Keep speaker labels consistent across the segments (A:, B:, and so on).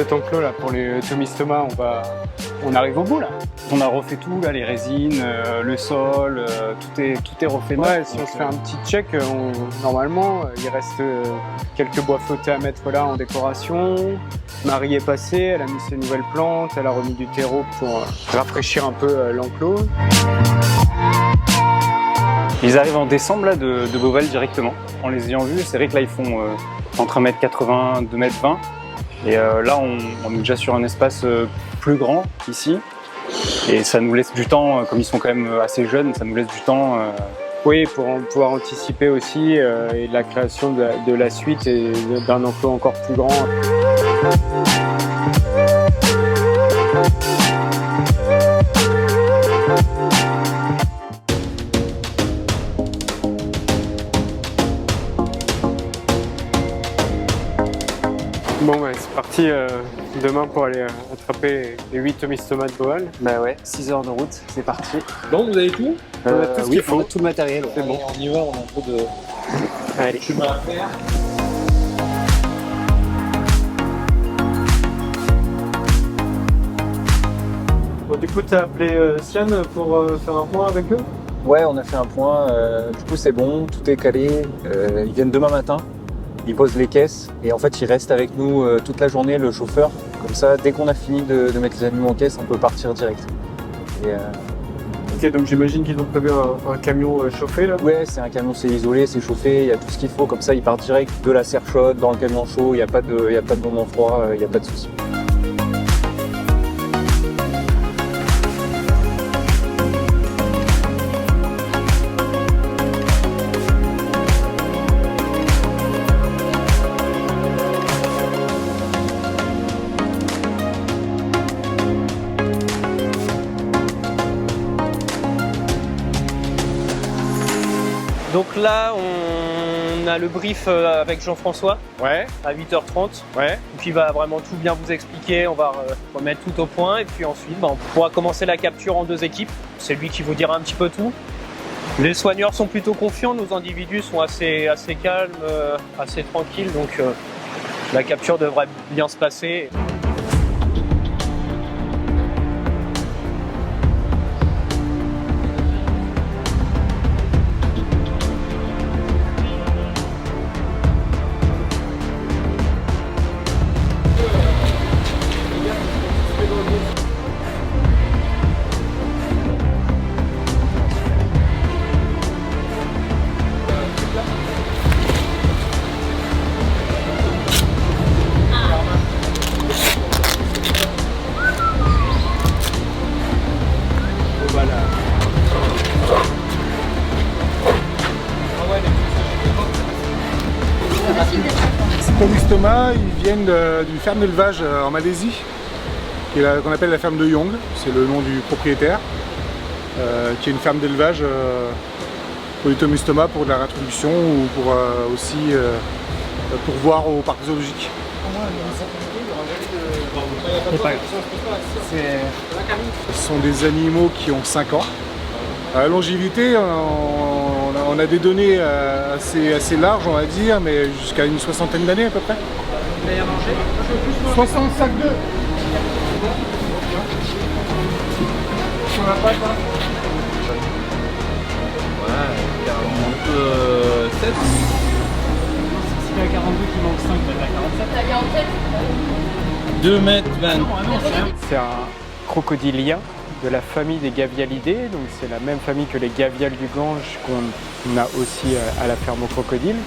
A: cet enclos là pour les Tomistoma, on arrive au bout là.
B: On a refait tout, là, les résines, le sol, tout est refait.
A: Ouais, si on se fait un petit check, normalement il reste quelques bois flottés à mettre là en décoration. Marie est passée, elle a mis ses nouvelles plantes, elle a remis du terreau pour rafraîchir un peu l'enclos.
B: Ils arrivent en décembre là, de Beauval directement. En les ayant vus, c'est vrai que là ils font entre 1,80 m, 2,20 m. Et là on est déjà sur un espace plus grand ici. Et ça nous laisse du temps, comme ils sont quand même assez jeunes, ça nous laisse du temps.
A: Oui, pour pouvoir anticiper aussi et la création de la suite et d'un enclos encore plus grand. Bon, bah, c'est parti demain pour aller attraper les 8 Tomistoma de Beauval.
B: Bah ouais, 6 heures de route, c'est parti.
C: Bon, vous avez tout?
A: On a tout ce qu'il faut.
B: On a tout le matériel.
A: C'est bon.
C: On y va, on a un peu de
A: Allez.
C: chemin à faire.
A: Bon, du coup, tu as appelé Siane pour faire un point avec eux?
D: Ouais, on a fait un point, du coup c'est bon, tout est calé, ils viennent demain matin, ils posent les caisses et en fait ils restent avec nous toute la journée, le chauffeur, comme ça dès qu'on a fini de mettre les animaux en caisse, on peut partir direct. Et,
A: Ok, donc j'imagine qu'ils ont prévu un camion chauffé là?
D: ouais, c'est un camion, c'est isolé, c'est chauffé, il y a tout ce qu'il faut, comme ça ils partent direct de la serre chaude dans le camion chaud, il n'y a pas de moment froid, il n'y a pas de souci.
C: Donc là, on a le brief avec Jean-François
A: Ouais,
C: à 8h30.
A: ouais.
C: Donc il va vraiment tout bien vous expliquer, on va remettre tout au point et puis ensuite on pourra commencer la capture en 2 équipes. C'est lui qui vous dira un petit peu tout. Les soigneurs sont plutôt confiants, nos individus sont assez calmes, assez tranquilles, donc la capture devrait bien se passer.
E: Ces Tomistoma, ils viennent d'une ferme d'élevage en Malaisie, qu'on appelle la ferme de Yong, c'est le nom du propriétaire, qui est une ferme d'élevage pour les Tomistoma, pour de la réintroduction ou pour aussi pourvoir au parc zoologique. Ce sont des animaux qui ont 5 ans. À la longévité, on a des données assez larges, on va dire, mais jusqu'à une 60aine d'années à peu près. 65 d'œufs. On a pas ça.
C: Ouais, 47.
B: Si t'as 42 qui manque 5, t'as 47.
C: 2,20 m.
A: C'est un crocodilien de la famille des Gavialidés, donc c'est la même famille que les gaviales du Gange qu'on a aussi à la ferme aux crocodiles,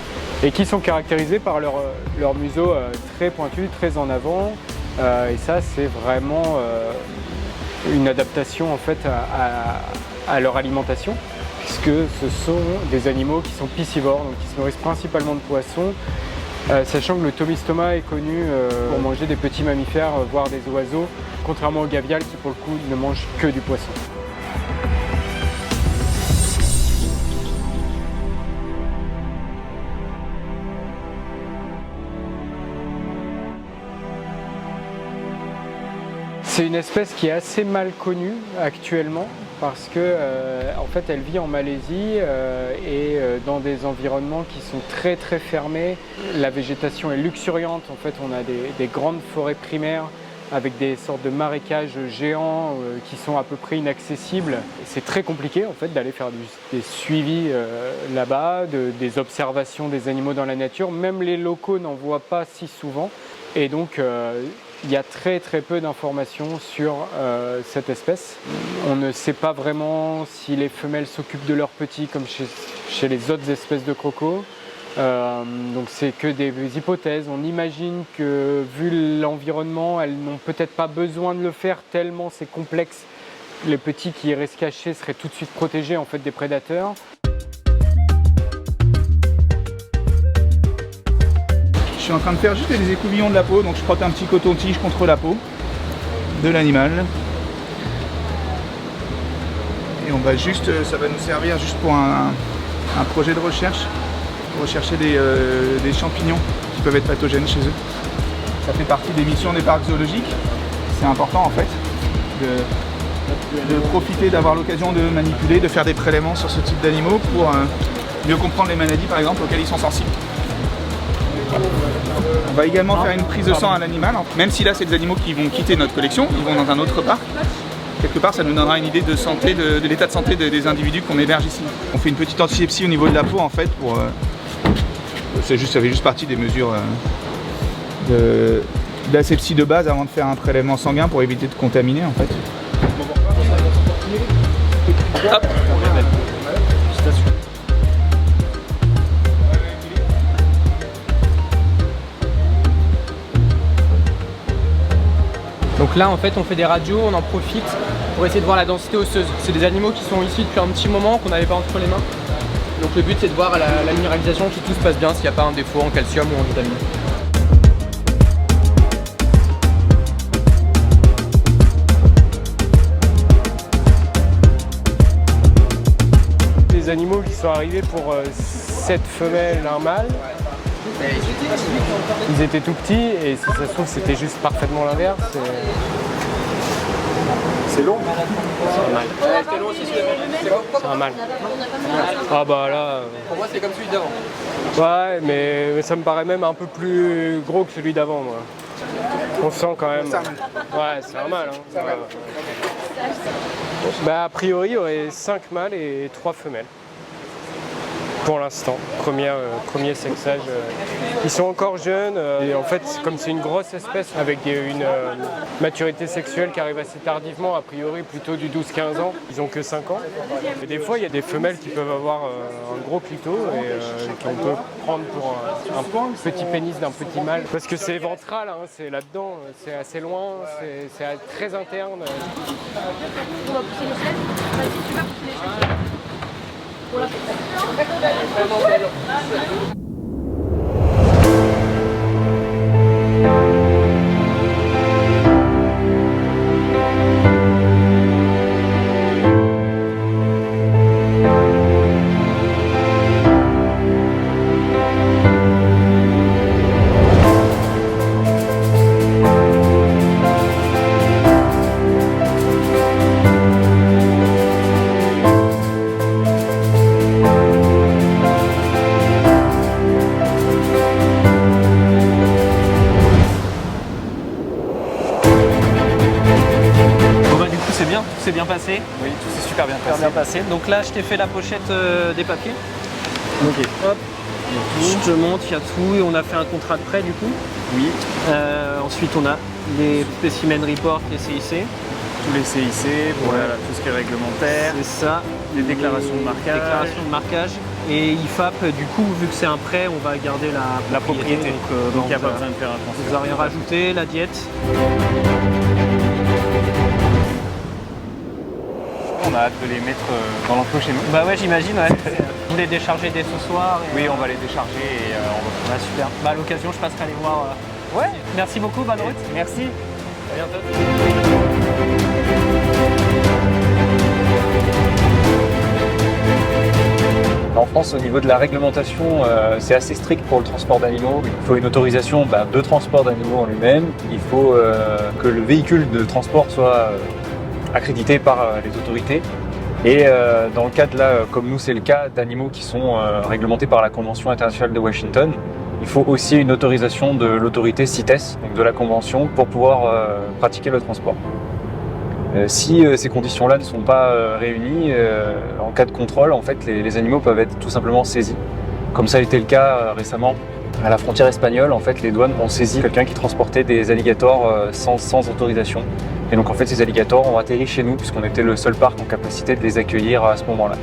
A: et qui sont caractérisés par leur museau très pointu, très en avant, et ça c'est vraiment une adaptation en fait à leur alimentation, puisque ce sont des animaux qui sont piscivores, donc qui se nourrissent principalement de poissons, sachant que le Tomistoma est connu pour manger des petits mammifères, voire des oiseaux, contrairement aux gaviales qui pour le coup ne mangent que du poisson. C'est une espèce qui est assez mal connue actuellement parce que en fait elle vit en Malaisie et dans des environnements qui sont très très fermés. La végétation est luxuriante, en fait on a des grandes forêts primaires avec des sortes de marécages géants qui sont à peu près inaccessibles. C'est très compliqué en fait d'aller faire des suivis là-bas, des observations des animaux dans la nature. Même les locaux n'en voient pas si souvent et donc il y a très très peu d'informations sur cette espèce. On ne sait pas vraiment si les femelles s'occupent de leurs petits comme chez les autres espèces de crocos. Donc c'est que des hypothèses. On imagine que vu l'environnement, elles n'ont peut-être pas besoin de le faire tellement c'est complexe. Les petits qui restent cachés seraient tout de suite protégés en fait des prédateurs.
F: Je suis en train de faire juste des écouvillons de la peau, donc je frotte un petit coton-tige contre la peau de l'animal. Et on va juste, ça va nous servir juste pour un projet de recherche, pour rechercher des champignons qui peuvent être pathogènes chez eux. Ça fait partie des missions des parcs zoologiques. C'est important en fait de profiter, d'avoir l'occasion de manipuler, de faire des prélèvements sur ce type d'animaux pour mieux comprendre les maladies par exemple auxquelles ils sont sensibles. On va également faire une prise de sang à l'animal, même si là c'est des animaux qui vont quitter notre collection, ils vont dans un autre parc. Quelque part ça nous donnera une idée de santé, de l'état de santé des individus qu'on héberge ici. On fait une petite antisepsie au niveau de la peau en fait pour... ça fait juste partie des mesures d'asepsie de base avant de faire un prélèvement sanguin pour éviter de contaminer en fait. Hop.
C: Donc là en fait on fait des radios, on en profite pour essayer de voir la densité osseuse. C'est des animaux qui sont ici depuis un petit moment, qu'on n'avait pas entre les mains. Donc le but c'est de voir à la minéralisation si tout se passe bien, s'il n'y a pas un défaut en calcium ou en vitamine.
A: Les animaux qui sont arrivés pour 7 femelles, un mâle. Ils étaient tout petits et si ça se trouve c'était juste parfaitement l'inverse. C'est long. C'est un mâle. C'est un mâle. Ah bah là.
C: Pour moi c'est comme celui d'avant.
A: Ouais mais ça me paraît même un peu plus gros que celui d'avant moi. On sent quand même. Ouais c'est un mâle. Hein. Bah a priori il y aurait 5 mâles et 3 femelles. Pour l'instant, premier sexage. Ils sont encore jeunes et en fait, comme c'est une grosse espèce avec une maturité sexuelle qui arrive assez tardivement, a priori plutôt du 12-15 ans, ils ont que 5 ans. Et des fois, il y a des femelles qui peuvent avoir un gros clito et qu'on peut prendre pour un petit pénis d'un petit mâle. Parce que c'est ventral, hein, c'est là-dedans, c'est assez loin, c'est très interne.
G: On va pousser les selles. Vas-y, tu vas pousser les selles. Pour la
C: C'est bien passé.
B: Oui, tout s'est super bien passé.
C: Donc là, je t'ai fait la pochette des papiers.
B: Ok.
C: Hop. Je te montre, il y a tout et on a fait un contrat de prêt du coup.
B: Oui.
C: Ensuite, on a les spécimens report, les CIC.
B: Tous les CIC, voilà, tout ce qui est réglementaire.
C: C'est ça.
B: Les déclarations de marquage.
C: Déclaration de marquage. Et IFAP, du coup, vu que c'est un prêt, on va garder la propriété.
B: Donc il n'y a pas besoin de faire un transfert.
C: Vous n'avez rien rajouté, la diète.
B: On a hâte de les mettre dans l'enclos chez nous.
C: Bah ouais, j'imagine, ouais. Vous les déchargez dès ce soir.
B: Oui, on va les décharger et on va...
C: Super. Bah à l'occasion, je passerai les voir.
B: Ouais.
C: Merci beaucoup, bonne route.
B: Merci.
C: À bientôt.
D: En France, au niveau de la réglementation, c'est assez strict pour le transport d'animaux. Il faut une autorisation de transport d'animaux en lui-même. Il faut que le véhicule de transport soit accrédité par les autorités. Et dans le cadre là, comme nous c'est le cas, d'animaux qui sont réglementés par la Convention internationale de Washington, il faut aussi une autorisation de l'autorité CITES, donc de la Convention, pour pouvoir pratiquer le transport. Si ces conditions-là ne sont pas réunies, en cas de contrôle, en fait, les animaux peuvent être tout simplement saisis. Comme ça a été le cas récemment à la frontière espagnole, en fait, les douanes ont saisi quelqu'un qui transportait des alligators sans autorisation. Et donc en fait, ces alligators ont atterri chez nous puisqu'on était le seul parc en capacité de les accueillir à ce moment-là.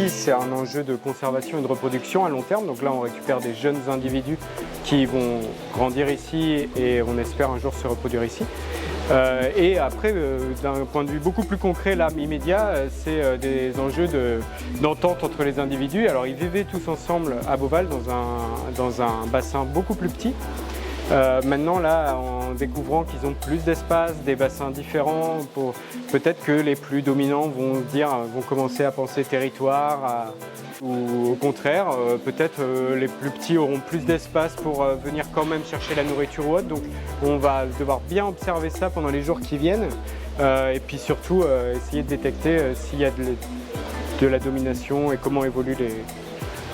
A: C'est un enjeu de conservation et de reproduction à long terme. Donc là, on récupère des jeunes individus qui vont grandir ici et on espère un jour se reproduire ici. Et après, d'un point de vue beaucoup plus concret, là, immédiat, c'est des enjeux d'entente entre les individus. Alors, ils vivaient tous ensemble à Beauval dans un bassin beaucoup plus petit. Maintenant, là, en découvrant qu'ils ont plus d'espace, des bassins différents, peut-être que les plus dominants vont commencer à penser territoire, ou au contraire, peut-être les plus petits auront plus d'espace pour venir quand même chercher la nourriture ou autre. Donc, on va devoir bien observer ça pendant les jours qui viennent, et puis surtout essayer de détecter s'il y a de la domination et comment évolue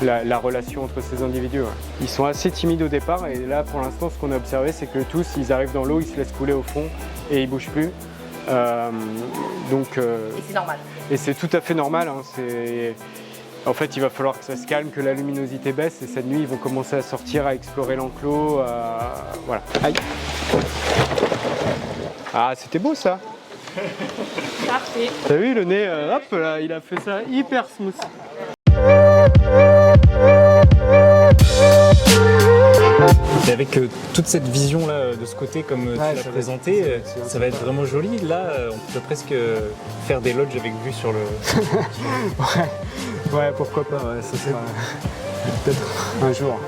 A: la relation entre ces individus. Ouais. Ils sont assez timides au départ et là pour l'instant ce qu'on a observé c'est que tous ils arrivent dans l'eau, ils se laissent couler au fond et ils bougent plus.
G: Et c'est normal.
A: Et c'est tout à fait normal. Hein. En fait il va falloir que ça se calme, que la luminosité baisse et cette nuit ils vont commencer à sortir, à explorer l'enclos. Voilà. Aïe. Ah c'était beau ça.
G: Parfait.
A: T'as vu le nez, hop là, il a fait ça hyper smooth.
B: Et avec toute cette vision là de ce côté comme tu l'as présenté, ça va être vraiment joli. Là, on peut presque faire des lodges avec vue sur le.
A: Ouais, pourquoi pas. Ouais, ça c'est peut-être un jour.